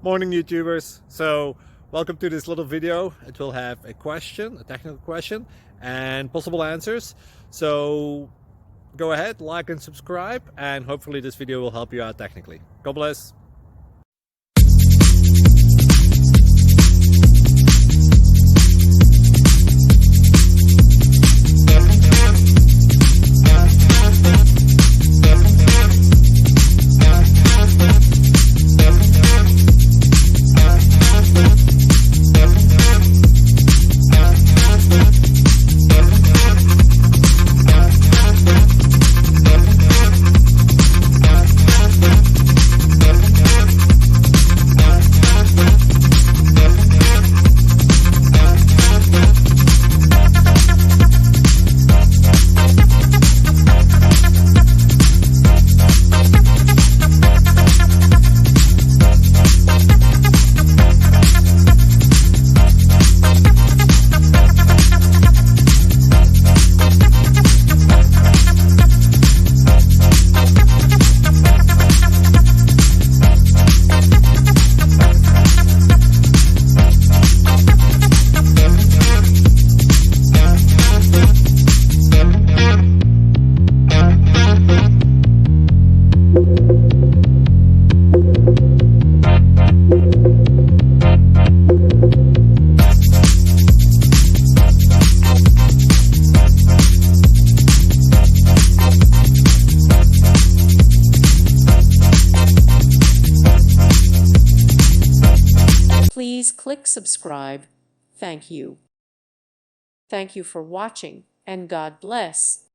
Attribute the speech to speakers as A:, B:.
A: Morning YouTubers. So welcome to this little video. It will have a question, a technical question, and possible answers. So go ahead, like and subscribe, and hopefully this video will help you out technically. God bless.
B: Please click subscribe. Thank you. Thank you for watching, and God bless.